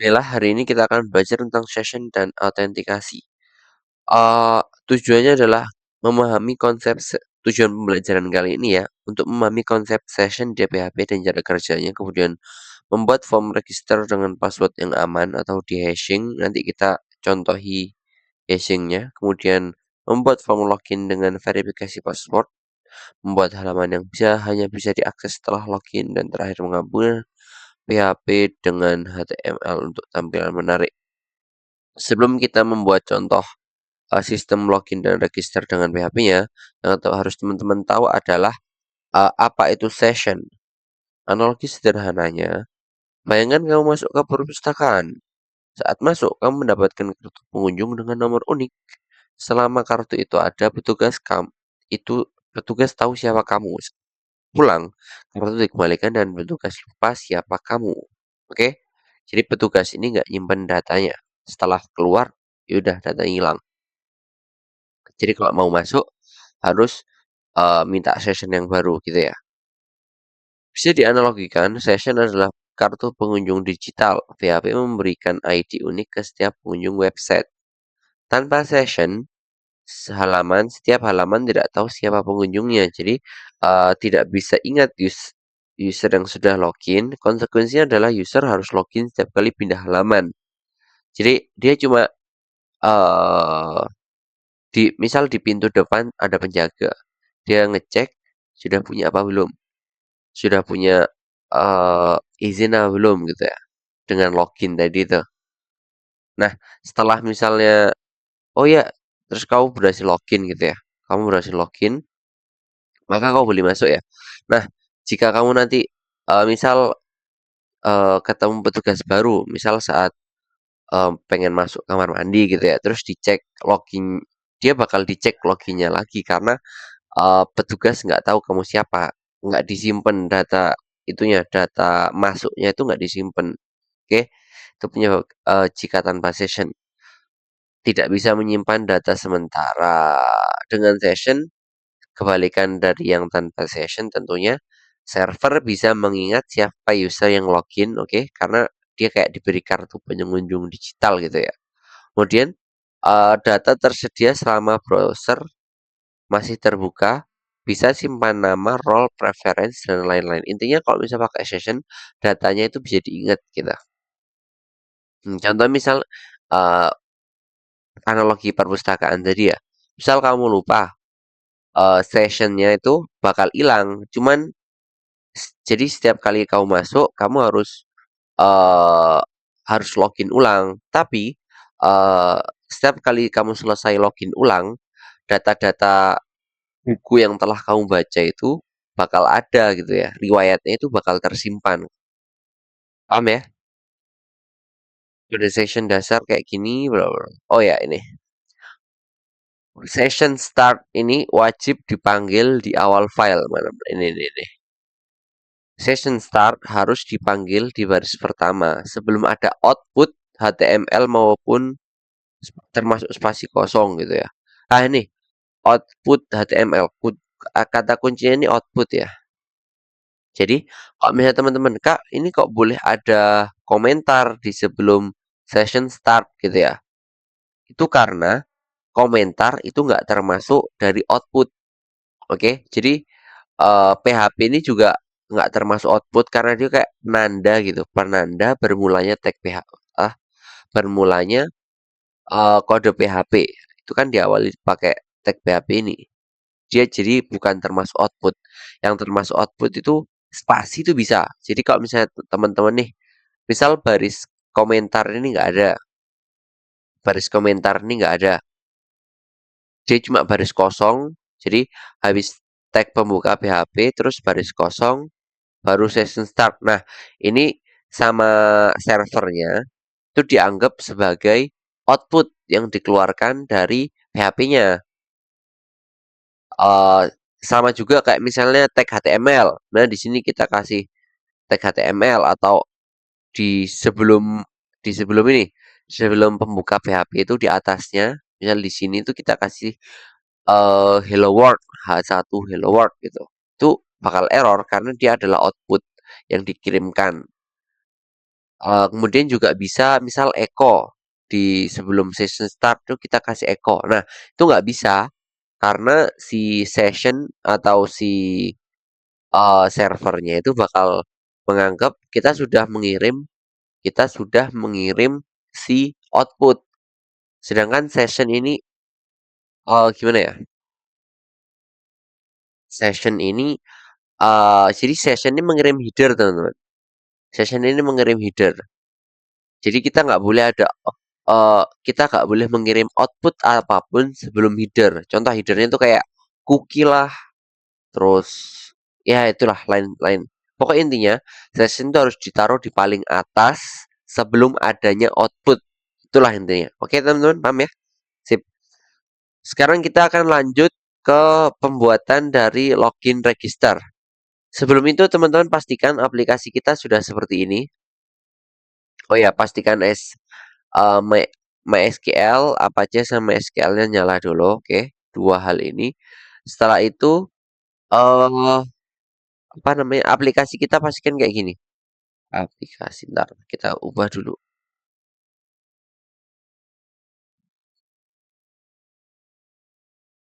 Baiklah, hari ini kita akan belajar tentang session dan autentikasi. Tujuannya adalah memahami tujuan pembelajaran kali ini ya, untuk memahami konsep session di PHP dan cara kerjanya, kemudian membuat form register dengan password yang aman atau di-hashing, nanti kita contohi hashingnya, kemudian membuat form login dengan verifikasi password, membuat halaman yang hanya bisa diakses setelah login, dan terakhir menggabungkan PHP dengan HTML untuk tampilan menarik. Sebelum kita membuat contoh sistem login dan register dengan PHP-nya, yang harus teman-teman tahu adalah apa itu session. Analogi sederhananya, bayangkan kamu masuk ke perpustakaan. Saat masuk, kamu mendapatkan kartu pengunjung dengan nomor unik. Selama kartu itu ada, petugas tahu siapa kamu. Pulang, kartu dikembalikan dan petugas lupa siapa kamu. Oke? Jadi petugas ini nggak nyimpen datanya. Setelah keluar, yaudah data hilang. Jadi kalau mau masuk harus minta session yang baru gitu ya. Bisa dianalogikan, session adalah kartu pengunjung digital. PHP memberikan ID unik ke setiap pengunjung website. Tanpa session, setiap halaman tidak tahu siapa pengunjungnya. Jadi tidak bisa ingat user yang sudah login. Konsekuensinya adalah user harus login setiap kali pindah halaman. Jadi dia cuma uh, misal di pintu depan ada penjaga. Dia ngecek sudah punya apa belum, sudah punya izin apa belum gitu ya, dengan login tadi itu. Nah, setelah misalnya, oh ya, terus kamu berhasil login gitu ya, kamu berhasil login, maka kamu boleh masuk ya. Nah, jika kamu nanti misal ketemu petugas baru, misal saat pengen masuk kamar mandi gitu ya, terus dicek login, dia bakal dicek loginnya lagi karena petugas nggak tahu kamu siapa, nggak disimpan data masuknya itu nggak disimpan. Oke, itu punya jika tanpa session tidak bisa menyimpan data sementara. Dengan session, kebalikan dari yang tanpa session tentunya, server bisa mengingat siapa user yang login, oke, karena dia kayak diberi kartu pengunjung digital gitu ya. Kemudian data tersedia selama browser masih terbuka, bisa simpan nama, role, preference, dan lain-lain. Intinya kalau misalnya pakai session, datanya itu bisa diingat kita. Contoh misal uh, analogi perpustakaan tadi ya. Misal kamu lupa, sessionnya itu bakal hilang. Cuman jadi setiap kali kamu masuk, kamu uh, harus login ulang. Tapi uh, setiap kali kamu selesai login ulang, data-data buku yang telah kamu baca itu bakal ada gitu ya. Riwayatnya itu bakal tersimpan. Paham ya? Udah session dasar kayak gini, bla bla. Oh ya ini. Session start ini wajib dipanggil di awal file. Mana ini. Session start harus dipanggil di baris pertama sebelum ada output HTML maupun termasuk spasi kosong gitu ya. Ah ini output HTML. Kata kuncinya ini output ya. Jadi, kalau misalnya teman-teman, Kak, ini kok boleh ada komentar di sebelum session start gitu ya. Itu karena komentar itu nggak termasuk dari output. Oke, jadi PHP ini juga nggak termasuk output karena dia kayak penanda gitu, penanda bermulanya tag bermulanya kode PHP. Itu kan diawali pakai tag PHP ini. Dia jadi bukan termasuk output. Yang termasuk output itu spasi itu bisa. Jadi kalau misalnya teman-teman nih, misal baris komentar ini nggak ada, dia cuma baris kosong. Jadi habis tag pembuka PHP terus baris kosong, baru session start. Nah, ini sama servernya itu dianggap sebagai output yang dikeluarkan dari PHP-nya. eh Sama juga kayak misalnya tag HTML. Nah, di sini kita kasih tag HTML atau di sebelum ini, sebelum pembuka PHP itu di atasnya, misal di sini tuh kita kasih hello world, H1 hello world gitu. Itu bakal error karena dia adalah output yang dikirimkan. Kemudian juga bisa misal echo di sebelum session start tuh kita kasih echo. Nah, itu nggak bisa karena si session atau si servernya itu bakal menganggap kita sudah mengirim si output. Sedangkan session ini gimana ya? Session ini jadi session ini mengirim header, teman-teman. Session ini mengirim header. Jadi kita nggak boleh mengirim output apapun sebelum header. Contoh headernya itu kayak cookie lah, terus ya itulah lain-lain. Pokoknya intinya session itu harus ditaruh di paling atas sebelum adanya output. Itulah intinya. Oke, teman-teman, paham ya? Sip. Sekarang kita akan lanjut ke pembuatan dari login register. Sebelum itu teman-teman pastikan aplikasi kita sudah seperti ini. Oh ya, pastikan MySQL Apache sama SQL-nya nyala dulu, oke. Dua hal ini. Setelah itu eh apa namanya? Aplikasi kita pastikan kayak gini. Aplikasi, ntar kita ubah dulu.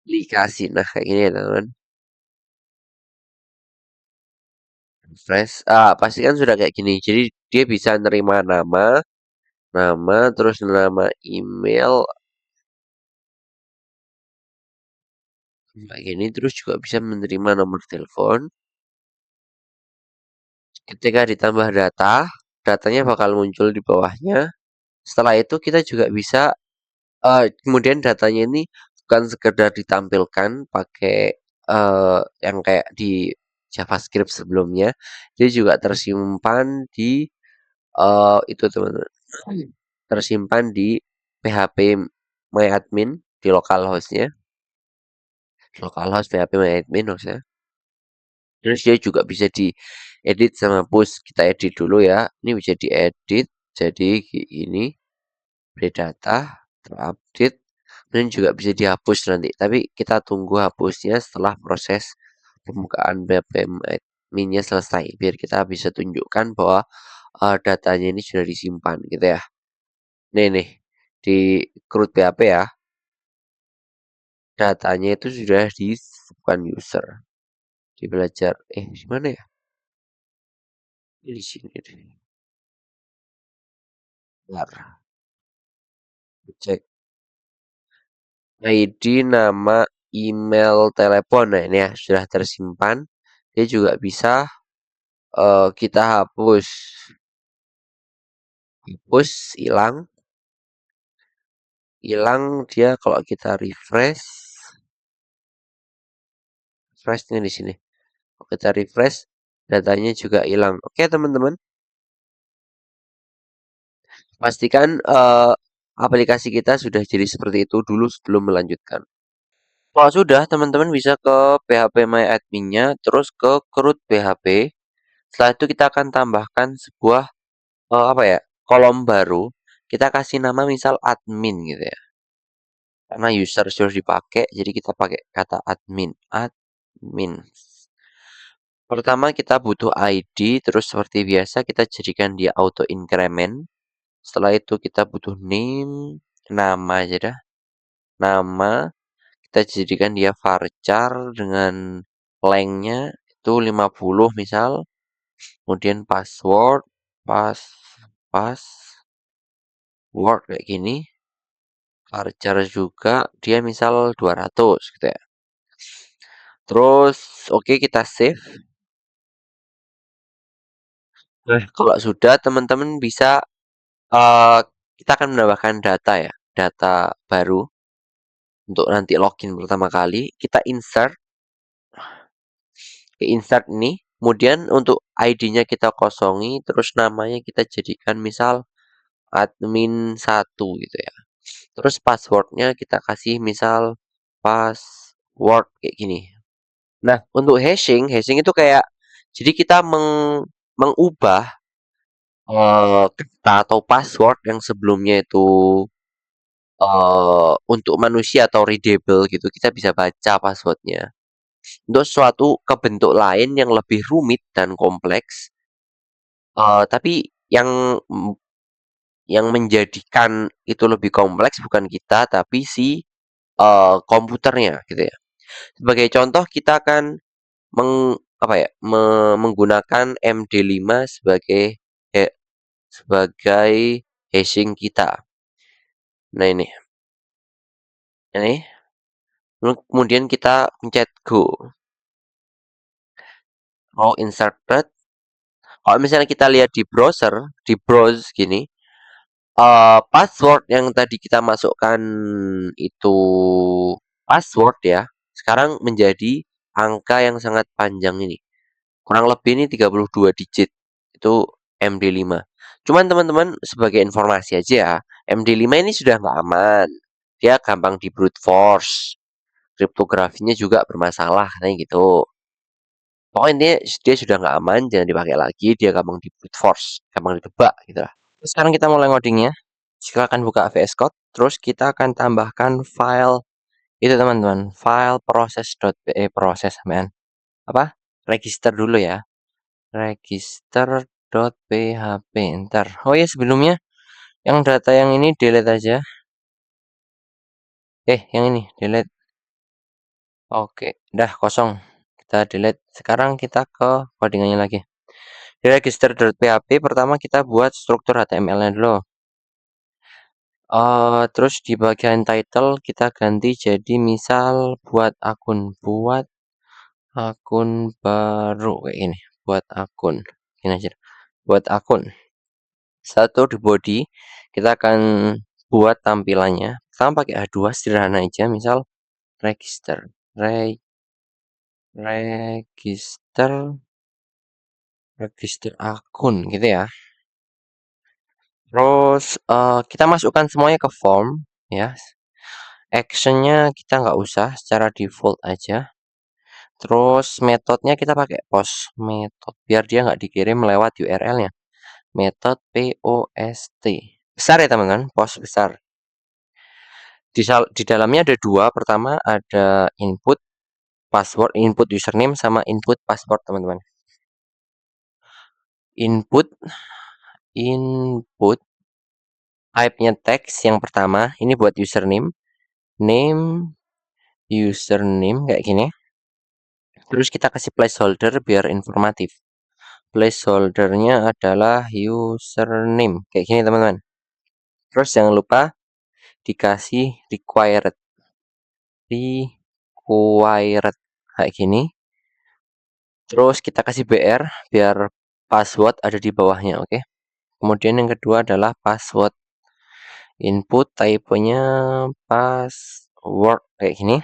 Aplikasi, nah kayak gini ya teman-teman. Fresh, pastikan sudah kayak gini. Jadi dia bisa nerima nama, terus nama email kayak gini, terus juga bisa menerima nomor telepon. Ketika ditambah datanya bakal muncul di bawahnya. Setelah itu kita juga bisa kemudian datanya ini bukan sekedar ditampilkan pakai yang kayak di JavaScript sebelumnya, dia juga tersimpan di itu teman-teman, tersimpan di PHP MyAdmin di localhost PHP MyAdmin maksudnya. Terus dia juga bisa diedit sama push. Kita edit dulu ya. Ini bisa diedit jadi ini data terupdate dan juga bisa dihapus nanti. Tapi kita tunggu hapusnya setelah proses pembukaan BPM adminnya selesai biar kita bisa tunjukkan bahwa datanya ini sudah disimpan gitu ya. Nih di CRUD PHP ya. Datanya itu sudah bukan user, di belajar. Di mana ya? Ini di sini deh. Bentar, cek ID, nama, email, telepon. Nah, ini ya sudah tersimpan. Dia juga bisa kita hapus. Hapus, hilang dia kalau kita refreshnya di sini. Kalau kita refresh, datanya juga hilang. Oke, teman-teman, pastikan aplikasi kita sudah jadi seperti itu dulu sebelum melanjutkan. Kalau sudah, teman-teman bisa ke PHP My Admin-nya, terus ke CRUD PHP. Setelah itu kita akan tambahkan sebuah apa ya, kolom baru. Kita kasih nama misal admin gitu ya. Karena user sudah dipakai, jadi kita pakai kata admin. Admin. Pertama kita butuh ID, terus seperti biasa kita jadikan dia auto increment. Setelah itu kita butuh name, nama aja dah. Nama, kita jadikan dia varchar dengan lengthnya itu 50 misal. Kemudian password, pas, password kayak gini. Varchar juga dia misal 200 gitu ya. Terus oke kita save. Nah, kalau sudah teman-teman bisa kita akan menambahkan data ya, data baru untuk nanti login pertama kali. Kita insert ini. Kemudian untuk ID-nya kita kosongi, terus namanya kita jadikan misal admin 1 gitu ya. Terus passwordnya kita kasih misal password kayak gini. Nah, untuk hashing itu kayak jadi kita mengubah kata atau password yang sebelumnya itu untuk manusia atau readable gitu, kita bisa baca passwordnya. Untuk suatu ke bentuk lain yang lebih rumit dan kompleks, tapi yang yang menjadikan itu lebih kompleks bukan kita tapi si komputernya gitu ya. Sebagai contoh kita akan menggunakan MD5 sebagai hashing kita. Nah ini, lalu kemudian kita pencet go. Oh inserted. Kalau misalnya kita lihat di browser, di browse gini, password yang tadi kita masukkan itu password ya, sekarang menjadi angka yang sangat panjang ini. Kurang lebih ini 32 digit. Itu MD5. Cuman teman-teman sebagai informasi aja ya, MD5 ini sudah nggak aman. Dia gampang di brute force. Kriptografinya juga bermasalah, katanya gitu. Pokoknya dia sudah nggak aman, jangan dipakai lagi. Dia gampang di brute force, gampang ditebak gitu lah. Sekarang kita mulai ngodingnya. Silakan buka VS Code. Terus kita akan tambahkan file itu teman-teman. File proses man. Apa? Register dulu ya. Register.php ntar. Oh ya sebelumnya yang data yang ini delete aja. Yang ini delete. Oke, dah kosong. Kita delete. Sekarang kita ke codingannya lagi. Di register.php pertama kita buat struktur HTML-nya dulu. Terus di bagian title kita ganti jadi misal buat akun baru kayak ini. Buat akun. Ini aja. Buat akun. Satu di body kita akan buat tampilannya. Sama pakai H2 sederhana aja. Misal register, register akun gitu ya. Terus kita masukkan semuanya ke form ya. Actionnya kita nggak usah, secara default aja. Terus metodenya kita pakai post method biar dia nggak dikirim lewat URL-nya. Method POST. Besar ya teman-teman, post besar. Di dalamnya ada dua. Pertama ada input password, input username sama input password teman-teman. Input type-nya teks yang pertama ini buat username, username kayak gini. Terus kita kasih placeholder biar informatif. Placeholdernya adalah username kayak gini teman-teman. Terus jangan lupa dikasih required kayak gini. Terus kita kasih BR biar password ada di bawahnya, oke? Kemudian yang kedua adalah password. Input type-nya password kayak gini.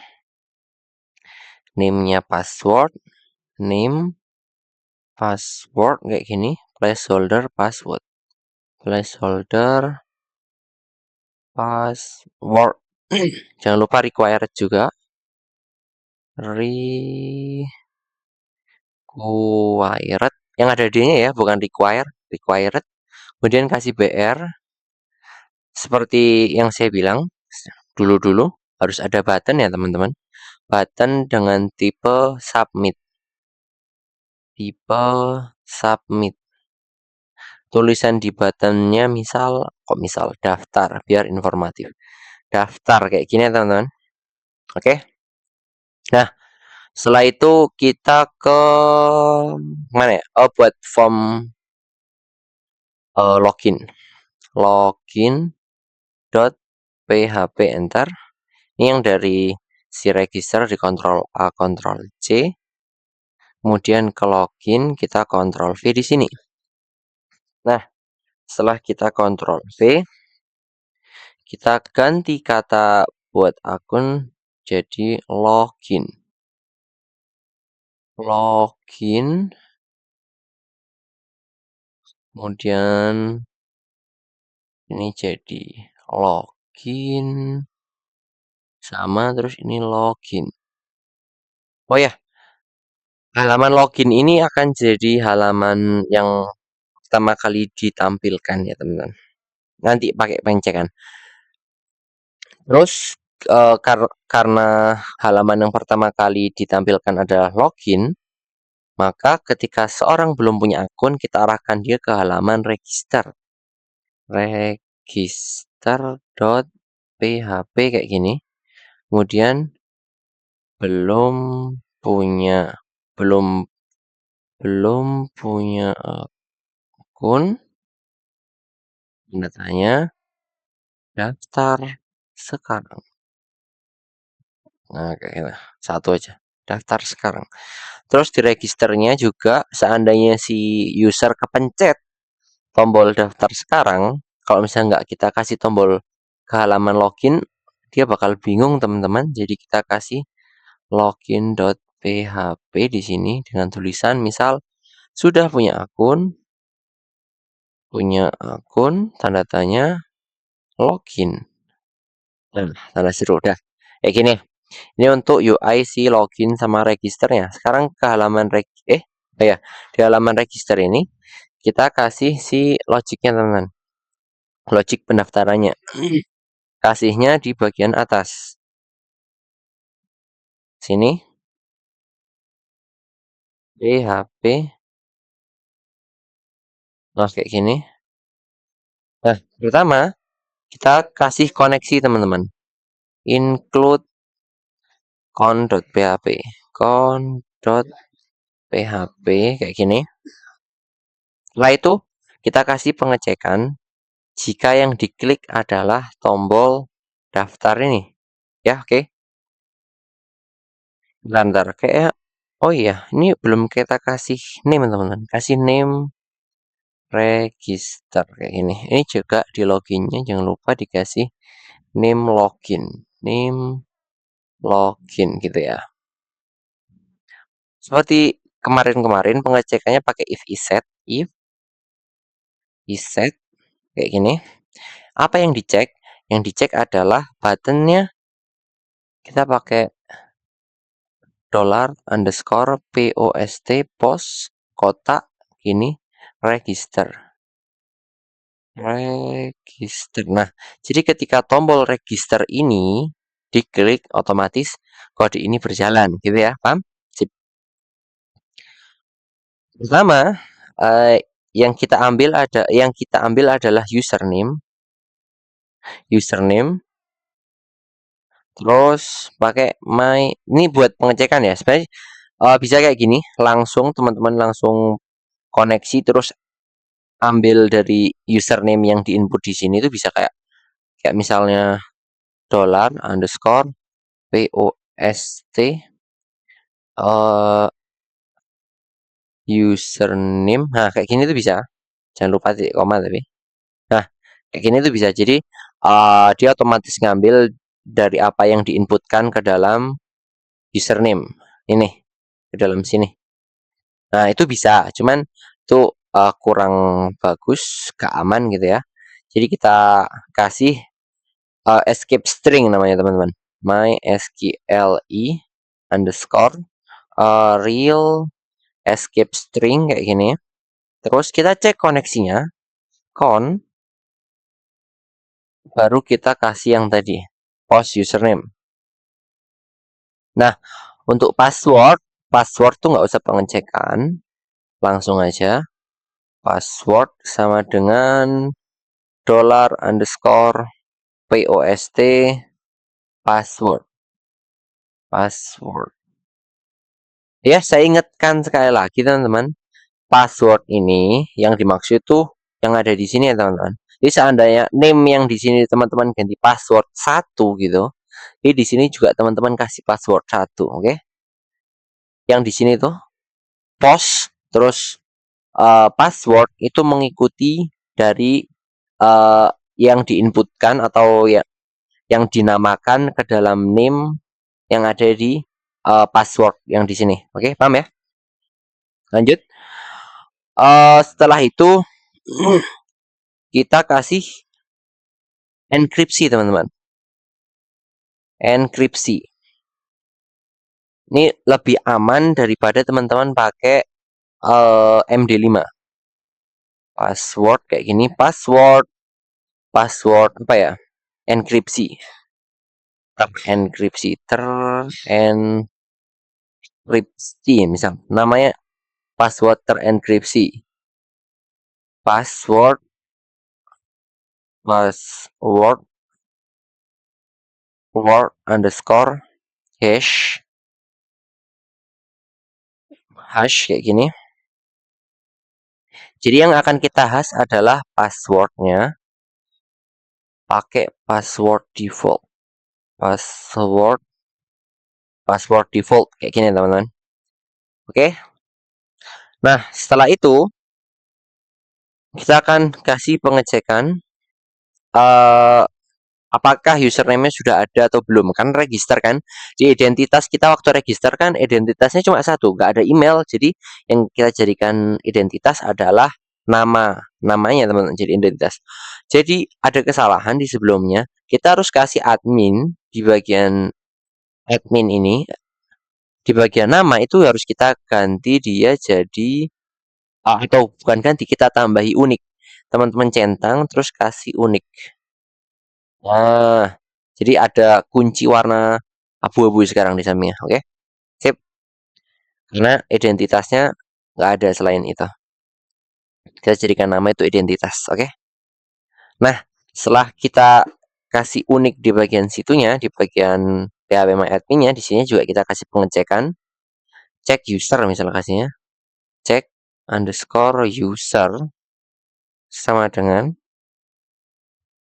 Name-nya password, name password kayak gini, placeholder password. Placeholder password. Jangan lupa required juga. Required yang ada D-nya ya, bukan required. Kemudian kasih BR. Seperti yang saya bilang dulu harus ada button ya teman-teman. Button dengan tipe submit. Tulisan di buttonnya misal daftar biar informatif. Daftar kayak gini ya teman-teman. Oke. Nah, setelah itu kita ke mana ya? Buat form login. Login.php enter. Ini yang dari si register di Ctrl A, Ctrl C. Kemudian ke login kita Ctrl V di sini. Nah, setelah kita Ctrl V, kita ganti kata buat akun jadi login. Kemudian ini jadi login sama terus ini login. Oh ya, halaman login ini akan jadi halaman yang pertama kali ditampilkan ya teman-teman. Nanti pakai pencekan. Terus karena halaman yang pertama kali ditampilkan adalah login, Maka ketika seorang belum punya akun, kita arahkan dia ke halaman register. Register.php kayak gini. Kemudian belum punya belum belum punya akun, datanya daftar sekarang. Nah, kayak gitu. Satu aja. Daftar sekarang. Terus di registernya juga seandainya si user kepencet tombol daftar sekarang, kalau misalnya nggak kita kasih tombol ke halaman login, dia bakal bingung teman-teman. Jadi kita kasih login.php di sini dengan tulisan misal sudah punya akun tanda tanya login. Nah, tanda seru dah. Kayak gini. Ini untuk UI si login sama registernya. Sekarang ke halaman ya, di halaman register ini kita kasih si logiknya teman-teman. Logik pendaftarannya. Kasihnya di bagian atas. Sini. PHP. Nah, kayak gini. Nah, pertama kita kasih koneksi teman-teman. Include con.php. Con.php kayak gini. Setelah itu kita kasih pengecekan jika yang diklik adalah tombol daftar ini. Ya, oke. Bentar, kayak oh iya, ini belum kita kasih name teman-teman. Kasih name register kayak gini. Ini juga di loginnya jangan lupa dikasih name login. Name login gitu ya. Seperti kemarin-kemarin pengecekannya pakai if iset kayak gini. Apa yang dicek? Yang dicek adalah buttonnya kita pakai $_post kotak ini register. Nah, jadi ketika tombol register ini diklik otomatis kode ini berjalan gitu ya, paham? Sip. Pertama, yang kita ambil adalah username terus pakai ini buat pengecekan ya. Sebenarnya bisa kayak gini, langsung teman-teman langsung koneksi terus ambil dari username yang diinput di sini itu bisa kayak misalnya $_post username. Nah, kayak gini tuh bisa. Jangan lupa titik koma tapi. Nah, kayak gini tuh bisa. Jadi dia otomatis ngambil dari apa yang diinputkan ke dalam username ini ke dalam sini. Nah, itu bisa. Cuman itu kurang bagus, gak aman gitu ya. Jadi kita kasih escape string namanya teman-teman. MySQLi underscore real escape string kayak gini. Terus kita cek koneksinya, baru kita kasih yang tadi, post username. Nah, untuk password tuh nggak usah pengecekan, langsung aja. Password sama dengan $_post password. Ya, saya ingatkan sekali lagi teman-teman. Password ini yang dimaksud tuh yang ada di sini ya teman-teman. Jadi seandainya name yang di sini teman-teman ganti password 1 gitu. Jadi di sini juga teman-teman kasih password 1, oke? Yang di sini tuh post terus password itu mengikuti dari yang diinputkan atau yang dinamakan ke dalam name yang ada di password yang di sini. Oke, paham ya? Lanjut. Setelah itu kita kasih enkripsi teman-teman. Enkripsi. Ini lebih aman daripada teman-teman pakai MD5. Password kayak gini, password apa ya? Enkripsi. Enkripsi terenkripsi misal namanya password terenkripsi. Password word underscore hash kayak gini. Jadi yang akan kita hash adalah passwordnya pakai password default. Password default kayak gini teman-teman. Oke. Nah, setelah itu kita akan kasih pengecekan apakah username-nya sudah ada atau belum. Kan register kan. Di identitas kita waktu register kan identitasnya cuma satu, nggak ada email. Jadi yang kita jadikan identitas adalah namanya teman-teman, jadi identitas. Jadi ada kesalahan di sebelumnya. Kita harus kasih admin di bagian admin ini. Di bagian nama itu harus kita ganti dia jadi atau bukan ganti, kita tambahi unik. Teman-teman centang terus kasih unik. Nah, jadi ada kunci warna abu-abu sekarang di sampingnya, oke? Sip. Karena identitasnya nggak ada selain itu. Kita jadikan nama itu identitas, oke? Nah, setelah kita kasih unik di bagian situnya, di bagian phpMyAdmin-nya, di sini juga kita kasih pengecekan. Cek user misalnya kasihnya. Cek underscore user sama dengan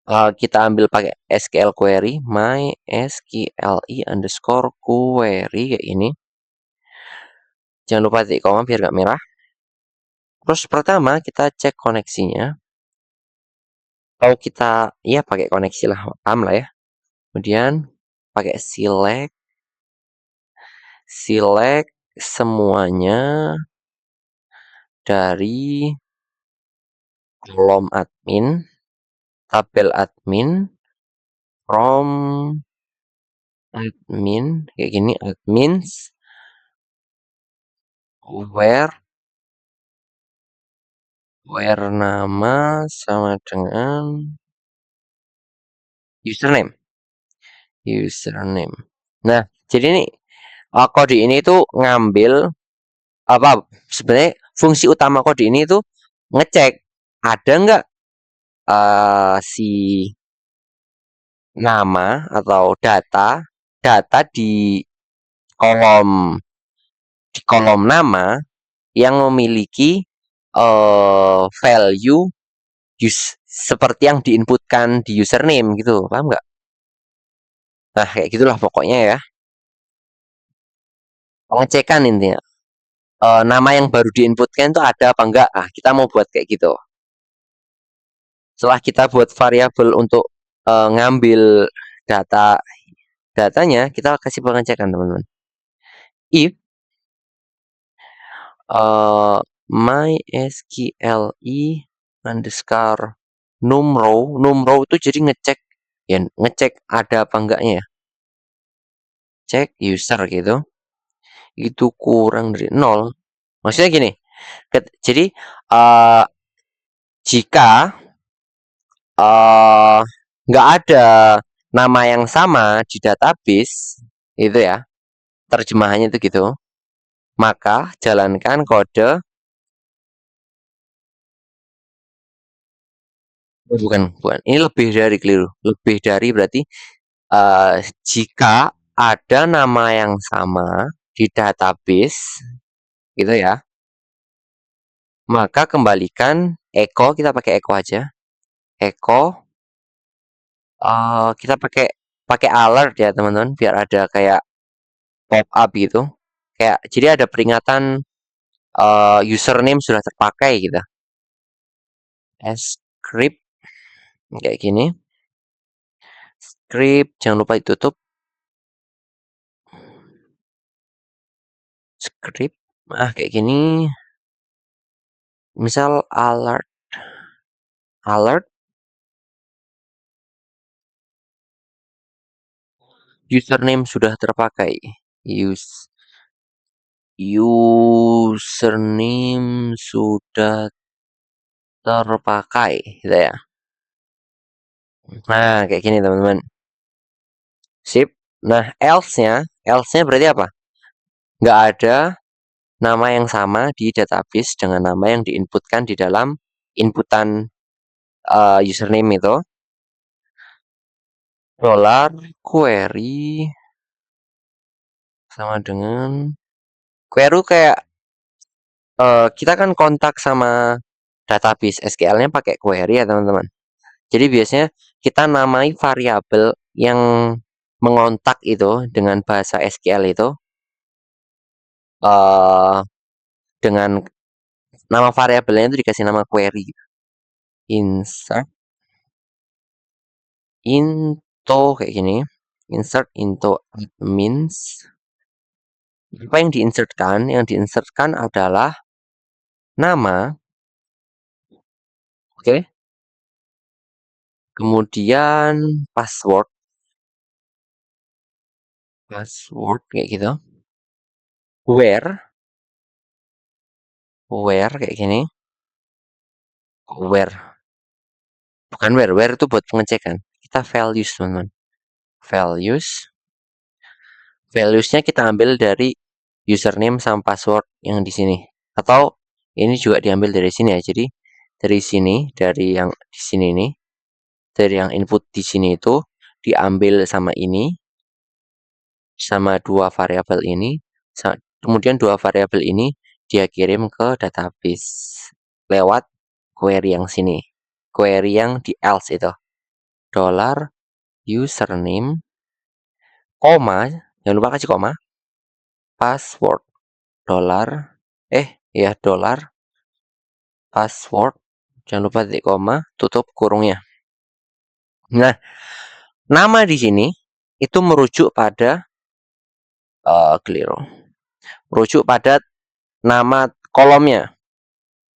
kita ambil pakai SQL query mysqli underscore query kayak ini. Jangan lupa titik koma biar gak merah. Terus pertama kita cek koneksinya. Kalau kita ya pakai koneksi lah, paham lah ya. Kemudian pakai select semuanya dari kolom admin, tabel admin, from admin kayak gini, admins where nama sama dengan username. Nah, jadi ini kode ini tuh ngambil apa sebenarnya fungsi utama kode ini tuh ngecek ada nggak si nama atau data kolom di kolom nama yang memiliki value seperti yang diinputkan di username gitu, paham nggak? Nah, kayak gitulah pokoknya ya. Pengecekan intinya. Nama yang baru diinputkan itu ada apa enggak? Ah, kita mau buat kayak gitu. Setelah kita buat variabel untuk ngambil datanya, kita kasih pengecekan teman-teman. If mysqli underscore numrow itu jadi ngecek ada apa enggaknya ya. Cek user gitu. Itu kurang dari 0. Maksudnya gini. Jadi jika nggak ada nama yang sama di database itu ya, terjemahannya itu gitu, maka jalankan kode bukan ini lebih dari keliru, lebih dari berarti jika ada nama yang sama di database gitu ya, maka kembalikan echo, kita pakai echo aja, echo kita pakai alert ya teman-teman, biar ada kayak pop up gitu, kayak jadi ada peringatan username sudah terpakai gitu. Script kayak gini. Script jangan lupa ditutup. Script kayak gini. Misal alert username sudah terpakai. Username sudah terpakai gitu ya. Nah, kayak gini teman-teman. Sip. Nah, else-nya berarti apa? Nggak ada nama yang sama di database dengan nama yang diinputkan di dalam inputan username itu. Dollar query sama dengan query kayak kita kan kontak sama database SQL-nya pakai query ya teman-teman. Jadi biasanya kita namai variabel yang mengontak itu dengan bahasa SQL itu dengan nama variabelnya itu dikasih nama query. Insert into kayak gini. Insert into admins. Apa yang diinsertkan? Yang diinsertkan adalah nama. Oke. Kemudian password. Password kayak gitu. Where kayak gini. Where. Bukan where. Where itu buat pengecekan. Kita values, teman-teman. Values-nya kita ambil dari username sama password yang di sini. Atau ini juga diambil dari sini ya. Jadi dari sini, dari yang di sini nih, dari yang input di sini itu diambil sama ini, sama dua variabel ini, kemudian dua variabel ini dia kirim ke database lewat query yang sini. Query yang di else itu. Dollar username, koma, jangan lupa kasih koma, password, dollar, dollar, password, jangan lupa titik koma, tutup kurungnya. Nah, nama di sini itu merujuk pada keliru. Merujuk pada nama kolomnya.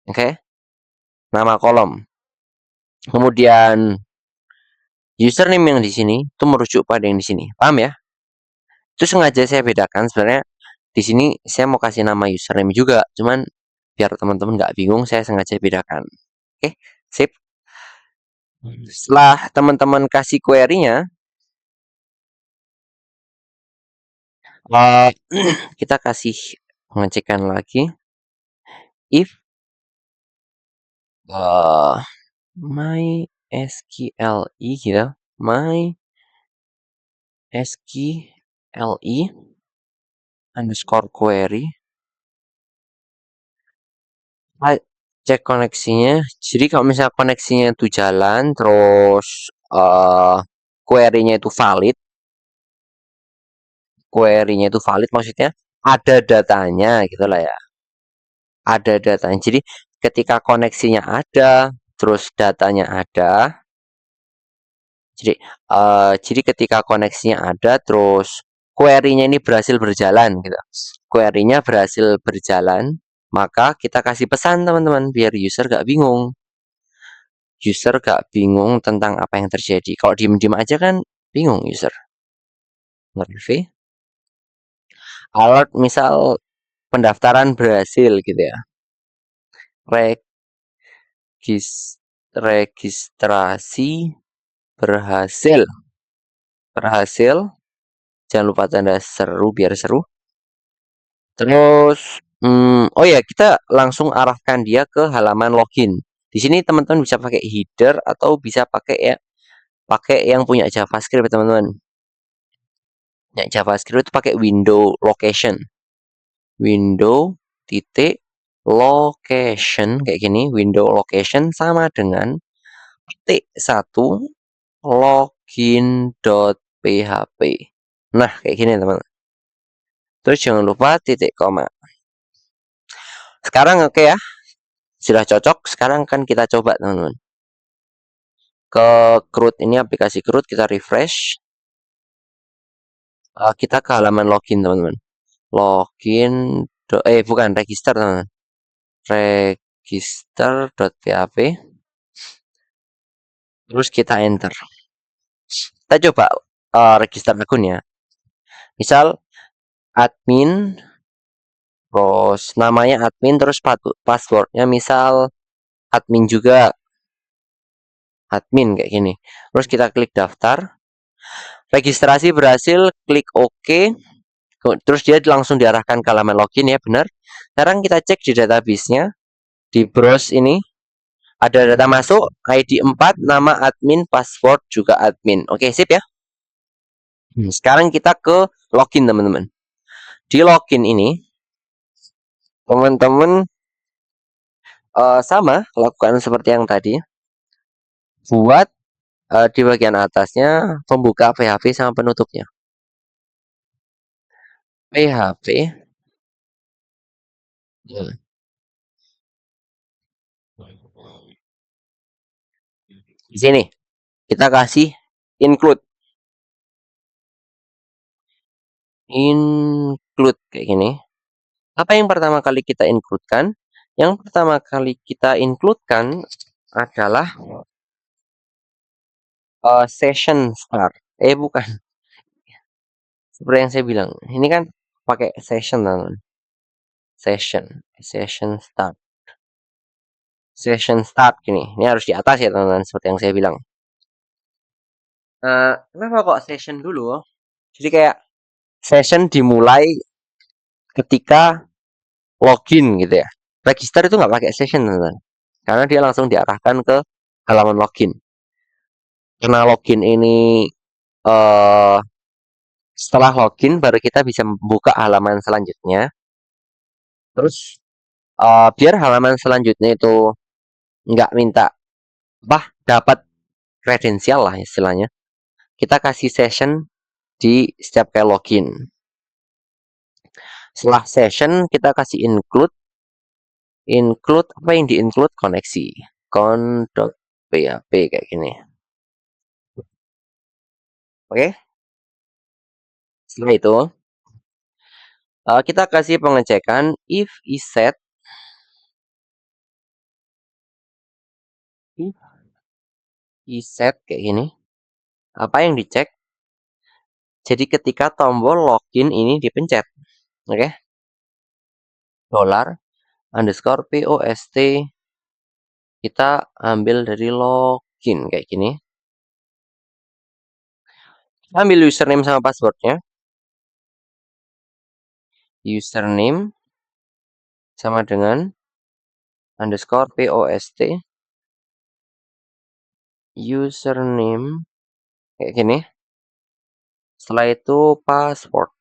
Oke. Nama kolom. Kemudian username yang di sini itu merujuk pada yang di sini. Paham ya? Itu sengaja saya bedakan sebenarnya. Di sini saya mau kasih nama username juga, cuman biar teman-teman nggak bingung, saya sengaja bedakan. Oke, sip. Setelah teman-teman kasih query-nya, kita kasih pengecekan lagi. If my SQLe gitu, my SQLe underscore query, cek koneksinya. Jadi kalau misalnya koneksinya itu jalan, terus query-nya itu valid, maksudnya ada datanya gitu lah ya. Ada datanya. Jadi ketika koneksinya ada, terus datanya ada. Jadi ketika koneksinya ada, terus query-nya ini berhasil berjalan gitu. Query-nya berhasil berjalan, maka kita kasih pesan teman-teman biar user gak bingung. User gak bingung tentang apa yang terjadi. Kalau diem-diem aja kan bingung user. Ngerti? Alert misal pendaftaran berhasil gitu ya. Registrasi berhasil. Jangan lupa tanda seru biar seru. Terus, oh ya kita langsung arahkan dia ke halaman login. Di sini teman-teman bisa pakai header atau bisa pakai yang punya JavaScript teman-teman. Yang JavaScript itu pakai window location. Window titik location kayak gini. Window location sama dengan titik 1 login.php. Nah, kayak gini teman-teman. Terus jangan lupa titik koma. Sekarang oke ya. Sudah cocok. Sekarang kan kita coba teman-teman. Ke Crude ini, aplikasi Crude, kita refresh. Kita ke halaman login teman-teman. Login, bukan register teman-teman. Register.php. Terus kita enter. Kita coba register akunnya. Misal admin, terus namanya admin, terus passwordnya misal admin juga, admin kayak gini. Terus kita klik daftar, registrasi berhasil, klik OK, terus dia langsung diarahkan ke halaman login ya, benar. Sekarang kita cek di database-nya, di browse ini ada data masuk, ID 4, nama admin, password juga admin. Oke, sip ya. Sekarang kita ke login, teman-teman. Di login ini, teman-teman sama lakukan seperti yang tadi. Buat di bagian atasnya pembuka PHP sama penutupnya. PHP. Ya. Di sini kita kasih include. Include kayak gini. Apa yang pertama kali kita include-kan? Yang pertama kali kita include-kan adalah session start. Bukan. Seperti yang saya bilang. Ini kan pakai session, teman. Session start. Session start gini. Ini harus di atas ya, teman-teman, seperti yang saya bilang. Kenapa kok session dulu? Jadi kayak session dimulai ketika login gitu ya. Register itu nggak pakai session, teman-teman. Karena dia langsung diarahkan ke halaman login. Karena login ini eh setelah login baru kita bisa membuka halaman selanjutnya. Terus biar halaman selanjutnya itu nggak minta dapat kredensial lah istilahnya. Kita kasih session di setiap kali login. Setelah session kita kasih include. Include apa yang di include? Koneksi. Con.php kayak gini. Oke. Setelah itu kita kasih pengecekan if iset kayak gini. Apa yang dicek? Jadi ketika tombol login ini dipencet, oke? $_post kita ambil dari login kayak gini. Ambil username sama passwordnya. Username sama dengan _post. Username kayak gini. Setelah itu password.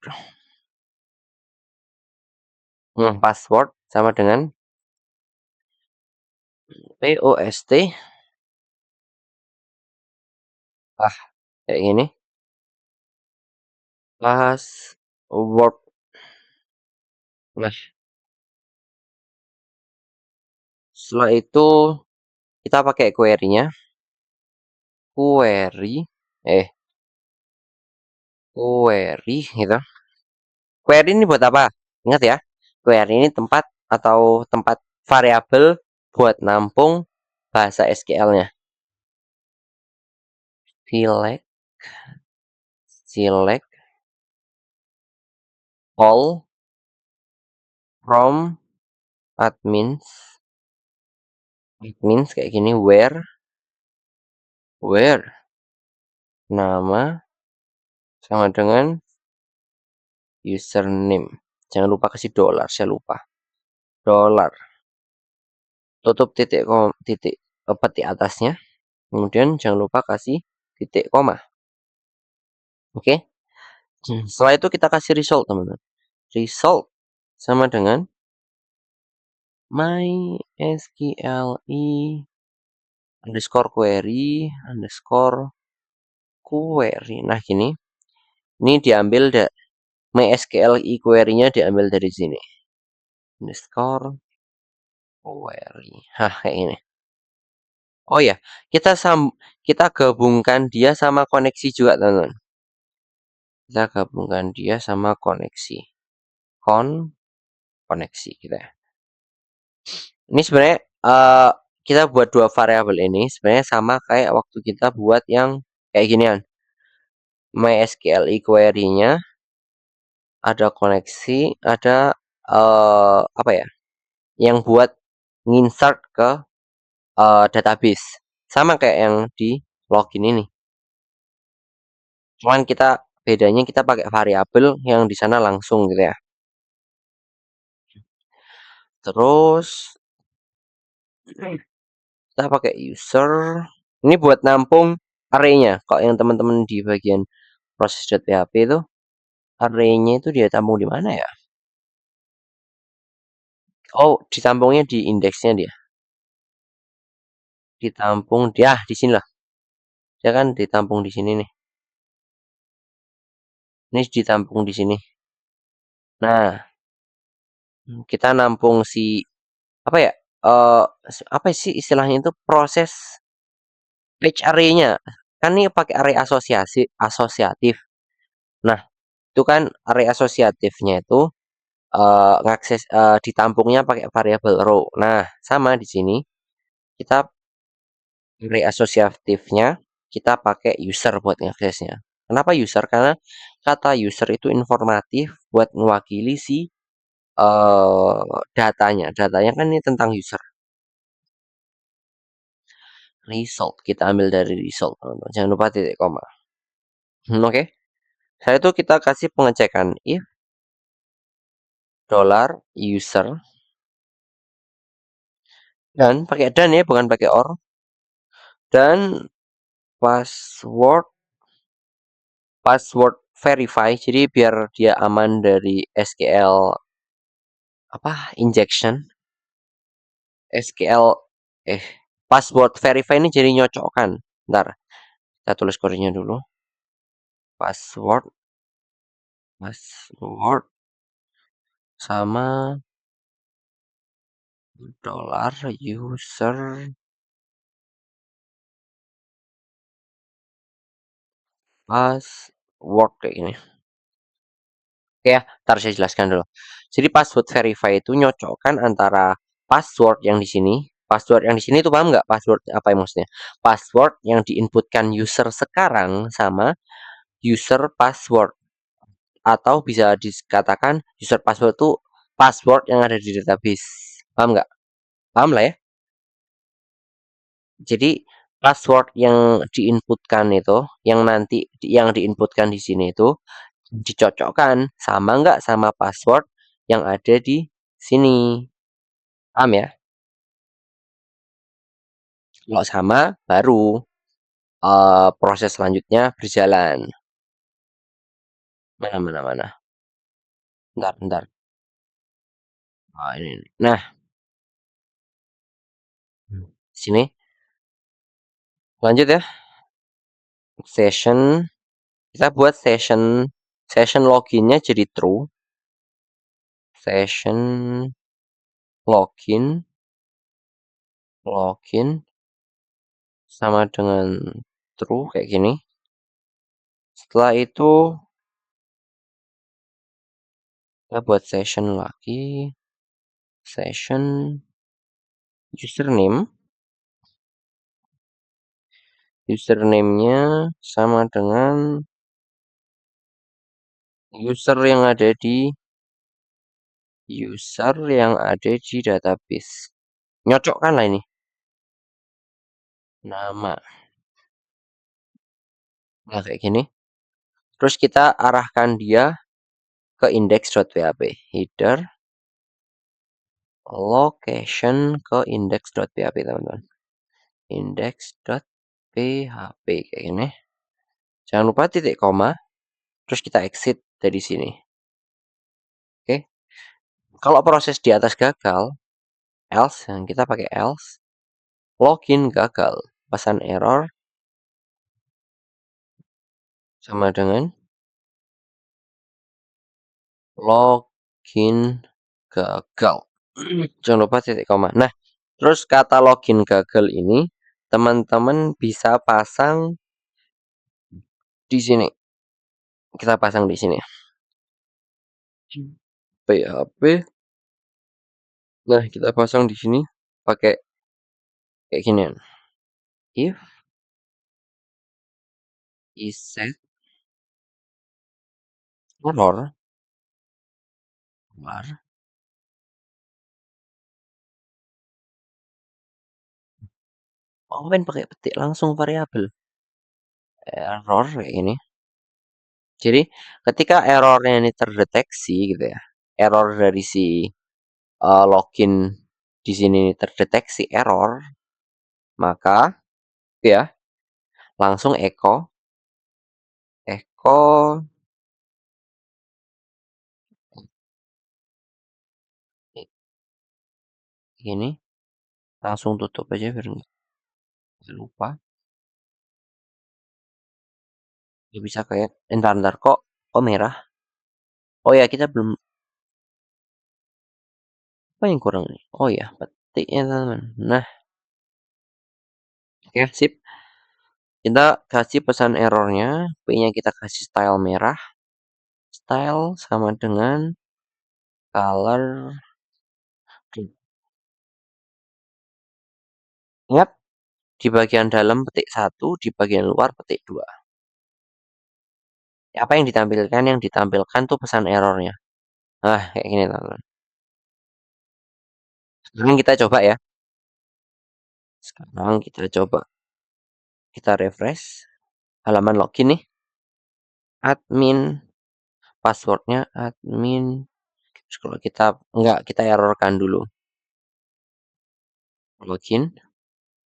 Password sama dengan post. Kayak gini. Password. Nah, setelah itu kita pakai query-nya. Query gitu. Query ini buat apa? Ingat ya, query ini tempat atau tempat variabel buat nampung bahasa SQL-nya. Select all from admins kayak gini, where nama sama dengan username. Jangan lupa kasih $, saya lupa. Tutup titik petik atasnya. Kemudian jangan lupa kasih titik koma. Oke. Setelah itu kita kasih result, teman-teman. Result sama dengan mysqli_query_query. Nah, gini. Ini diambil mysqli query-nya diambil dari sini. _query. Kayak ini. Oh ya, kita gabungkan dia sama koneksi juga, teman-teman. Kita gabungkan dia sama koneksi. Koneksi kita. Ini sebenarnya kita buat dua variabel ini sebenarnya sama kayak waktu kita buat yang kayak ginian. MySQL query-nya ada koneksi, ada apa ya? Yang buat nginsert ke database. Sama kayak yang di login ini. Cuman bedanya kita pakai variabel yang di sana langsung gitu ya. Terus kita pakai user. Ini buat nampung array-nya. Kok yang teman-teman di bagian proses.php itu array-nya itu dia tampung di mana ya? Oh, ditampungnya di indeksnya dia. Ditampung dia di sini lah. Dia kan ditampung di sini nih. Ini ditampung di sini. Nah, kita nampung si apa ya? Apa sih istilahnya itu proses page array-nya. Kan ini pakai array asosiatif. Nah, itu kan array asosiatifnya itu ngakses ditampungnya pakai variabel row. Nah, sama di sini kita array asosiatifnya kita pakai user buat ngaksesnya. Kenapa user? Karena kata user itu informatif buat mewakili si datanya. Datanya kan ini tentang user. Result kita ambil dari result, teman-teman. Jangan lupa titik koma. Oke. Saya itu kita kasih pengecekan if $user dan pakai dan ya, bukan pakai or, dan password password verify, jadi biar dia aman dari SQL apa injection SQL eh password verify ini jadi nyocokkan. Ntar kita tulis kodenya dulu. Password sama $user password kayak gini. Oke ya, ntar saya jelaskan dulu. Jadi password verify itu nyocokkan antara password yang di sini, password yang di sini itu paham nggak? Password apa yang maksudnya? Password yang diinputkan user sekarang sama user password, atau bisa dikatakan user password itu password yang ada di database. Paham nggak? Paham lah ya. Jadi password yang diinputkan itu, yang nanti yang diinputkan di sini itu dicocokkan sama nggak sama password yang ada di sini. Paham ya? Kalau sama, baru proses selanjutnya berjalan. Mana, mana, mana. Bentar, bentar. Oh, ini. Nah, sini. Lanjut ya. Session. Kita buat session loginnya jadi true. Session login sama dengan true kayak gini. Setelah itu kita buat session lagi. Session username-nya sama dengan user yang ada di database. Nyocok kan lah ini. Nama. Nah, kayak gini. Terus kita arahkan dia ke index.php. Header, location ke index.php, teman-teman. Index.php kayak gini. Jangan lupa titik koma. Terus kita exit dari sini. Oke. Kalau proses di atas gagal, else, yang kita pakai else, login gagal, pesan error sama dengan login gagal. Jangan lupa titik koma. Nah, terus kata login gagal ini teman-teman bisa pasang di sini. Kita pasang di sini. PHP. Nah, kita pasang di sini pakai kayak gini. If is set error keluar. Oh, kan pakai petik langsung variabel. Error kayak gini. Jadi, ketika errornya ini terdeteksi gitu ya. Error dari si login di sini terdeteksi error, maka ya langsung echo ini langsung tutup aja biar nggak lupa. Nggak bisa kayak entar kok merah. Oh ya kita belum apa yang kurang nih? Oh ya petiknya teman. Nah oke sip. Kita kasih pesan errornya, p-nya kita kasih style merah. Style sama dengan color. Ingat, di bagian dalam petik 1, di bagian luar petik 2. Apa yang ditampilkan? Yang ditampilkan tuh pesan errornya. Nah, kayak gini teman-teman. Sekarang kita coba ya. Sekarang kita coba. Kita refresh. Halaman login nih. Admin. Passwordnya admin. Terus kalau kita enggak, kita errorkan dulu. Login.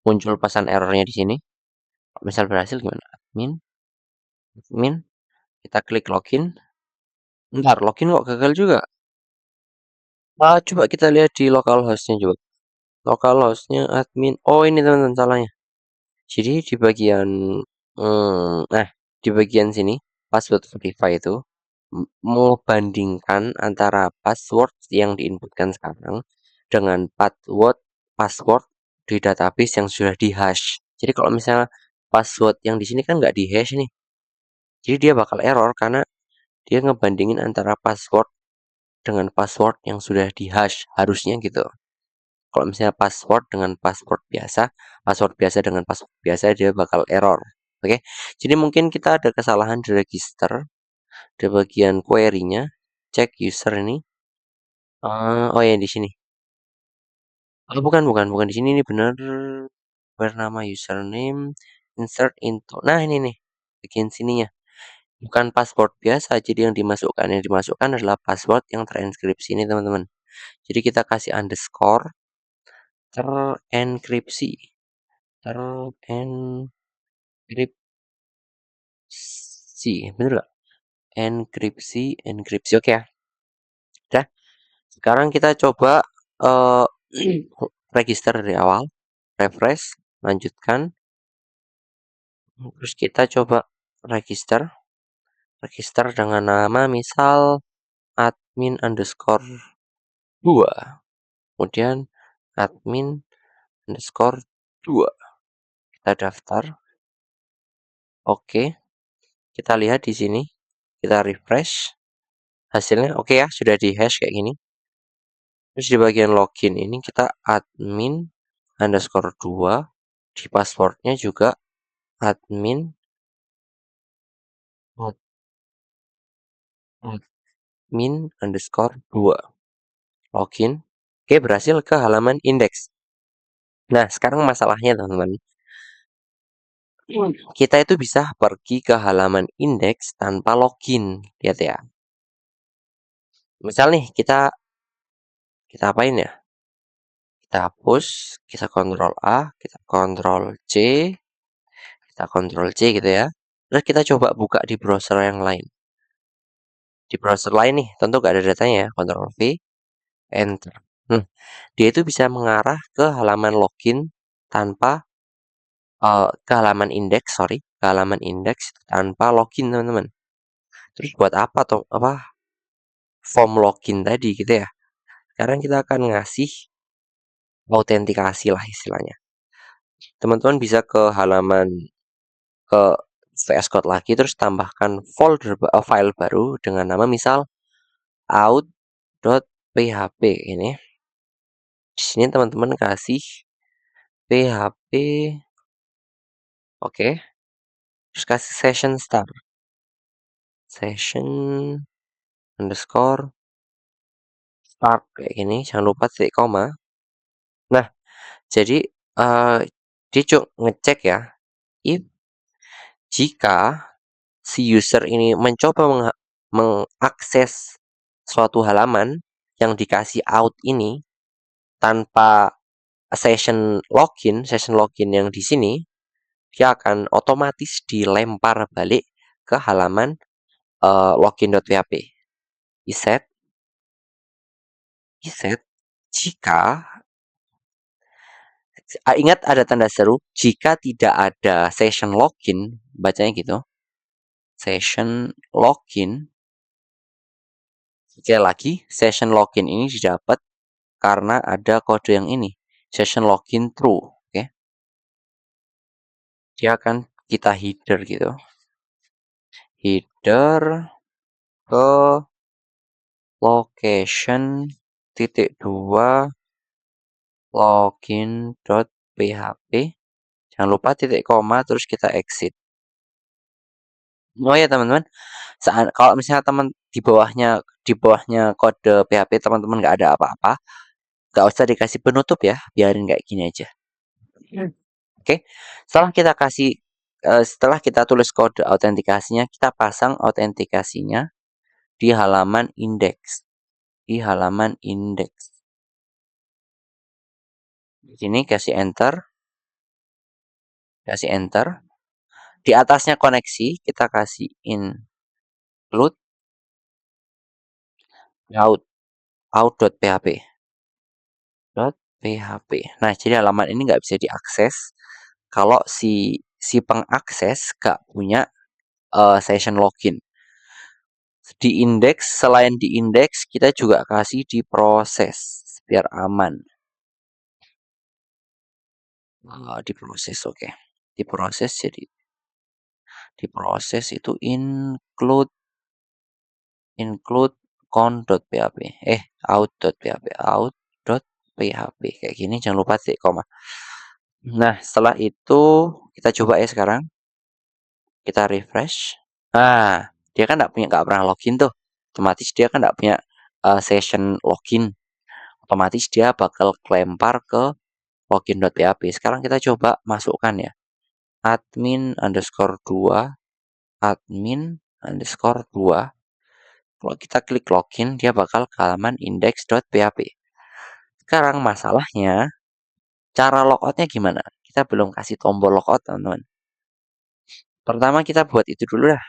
Muncul pesan errornya di sini. Misal berhasil gimana? Admin. Kita klik login. Bentar, login kok gagal juga. Coba kita lihat di localhost-nya coba. Localhost-nya admin. Oh, ini teman-teman salahnya. Jadi di bagian nah, di bagian sini password verify itu membandingkan antara password yang diinputkan sekarang dengan password di database yang sudah di-hash. Jadi kalau misalnya password yang di sini kan nggak di-hash nih. Jadi dia bakal error karena dia ngebandingin antara password dengan password yang sudah di-hash, harusnya gitu. Kalau misalnya password biasa dengan password biasa dia bakal error. Oke. Jadi mungkin kita ada kesalahan di register di bagian query-nya. Cek user ini. Oh ya di sini. Oh bukan di sini ini benar bernama username insert into. Nah ini nih bagian sininya. Bukan password biasa, jadi yang dimasukkan adalah password yang terenkripsi ini teman-teman. Jadi kita kasih underscore terenkripsi. Bener nggak? Enkripsi, oke ya. Udah, sekarang kita coba eh register dari awal, refresh, lanjutkan, terus kita coba register dengan nama misal admin underscore 2, kemudian admin underscore 2, kita daftar, oke, kita lihat di sini, kita refresh, hasilnya oke ya, sudah di hash kayak gini. Terus di bagian login ini kita admin underscore 2. Di passwordnya juga admin admin underscore 2. Login. Oke, berhasil ke halaman indeks. Nah, sekarang masalahnya teman-teman. Kita itu bisa pergi ke halaman indeks tanpa login. Lihat ya. Misal nih, kita apain ya? Kita hapus, kita kontrol A, kita kontrol C, kita kontrol C gitu ya. Terus kita coba buka di browser yang lain. Di browser lain nih, tentu nggak ada datanya ya. Ctrl V, Enter. Dia itu bisa mengarah ke halaman login tanpa ke halaman indeks, ke halaman indeks tanpa login teman-teman. Terus buat apa toh form login tadi gitu ya? Sekarang kita akan ngasih autentikasi lah istilahnya. Teman-teman bisa ke VS Code lagi terus tambahkan file baru dengan nama misal out.php ini. Di sini teman-teman kasih php, oke. Terus kasih session underscore start kayak gini. Jangan lupa titik koma. Nah, jadi dia ngecek ya, if jika si user ini mencoba mengakses suatu halaman yang dikasih out ini tanpa session login yang di sini, dia akan otomatis dilempar balik ke halaman login.php. Iset jika ingat ada tanda seru, jika tidak ada session login, bacanya gitu. Session login. Sekali lagi, session login ini didapat karena ada kode yang ini, session login true, oke. Dia akan kita header gitu. Header ke location titik 2 login.php. Jangan lupa titik koma terus kita exit. Oh ya teman-teman, kalau misalnya teman di bawahnya kode PHP teman-teman nggak ada apa-apa, nggak usah dikasih penutup ya, biarin kayak gini aja. Oke, setelah kita tulis kode autentikasinya, kita pasang autentikasinya di halaman indeks. Di halaman indeks. Di sini kasih enter. Kasih enter. Di atasnya koneksi, kita kasih include out.php. .php. Nah, jadi halaman ini nggak bisa diakses kalau si pengakses nggak punya session login. Selain di indeks, kita juga kasih di proses biar aman. Diproses, oke. Diproses jadi diproses itu include count.php. Out.php kayak gini, jangan lupa titik koma. Nah, setelah itu kita coba ya sekarang. Kita refresh. Nah, dia kan nggak pernah login tuh. Otomatis dia kan nggak punya session login. Otomatis dia bakal kelempar ke login.php. Sekarang kita coba masukkan ya. admin_2 Kalau kita klik login, dia bakal ke halaman index.php. Sekarang masalahnya, cara logoutnya gimana? Kita belum kasih tombol logout, teman-teman. Pertama kita buat itu dulu dah.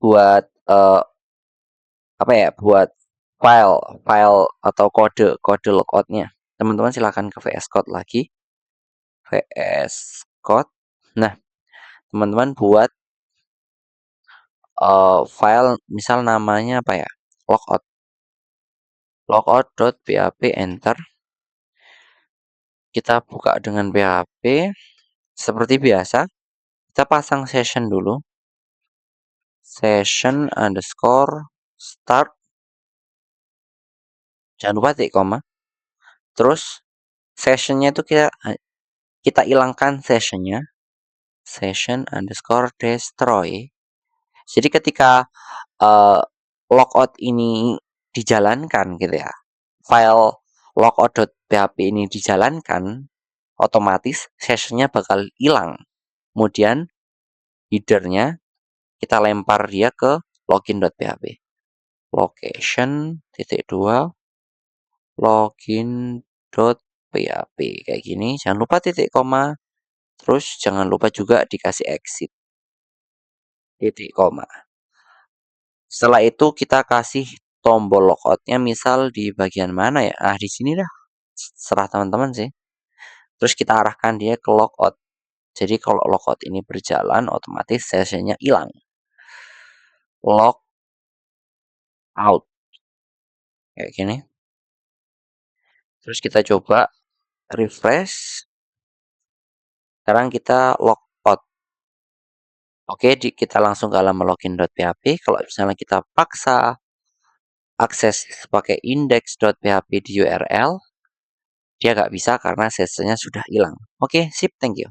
Buat buat file atau kode logoutnya. Teman-teman silahkan ke VS Code lagi. VS Code. Nah, teman-teman buat file, misal namanya apa ya? Logout. Logout.php, enter. Kita buka dengan PHP. Seperti biasa, kita pasang session dulu. Session_start. Jangan lupa titik koma. Terus sessionnya itu kita hilangkan sessionnya. Session_destroy. Jadi ketika logout ini dijalankan gitu ya, file logout.php ini dijalankan, otomatis sessionnya bakal hilang. Kemudian headernya kita lempar dia ke login.php. Location titik 2 login.php kayak gini. Jangan lupa titik koma. Terus jangan lupa juga dikasih exit. Titik koma. Setelah itu kita kasih tombol logoutnya misal di bagian mana ya? Ah, di sini dah. Serah teman-teman sih. Terus kita arahkan dia ke logout. Jadi kalau logout ini berjalan, otomatis sessionnya hilang. Log out. Kayak gini. Terus kita coba refresh. Sekarang kita log out. Oke, kita langsung ke halaman login.php. Kalau misalnya kita paksa akses pakai index.php di URL, dia nggak bisa karena sessionnya sudah hilang. Oke, sip, thank you.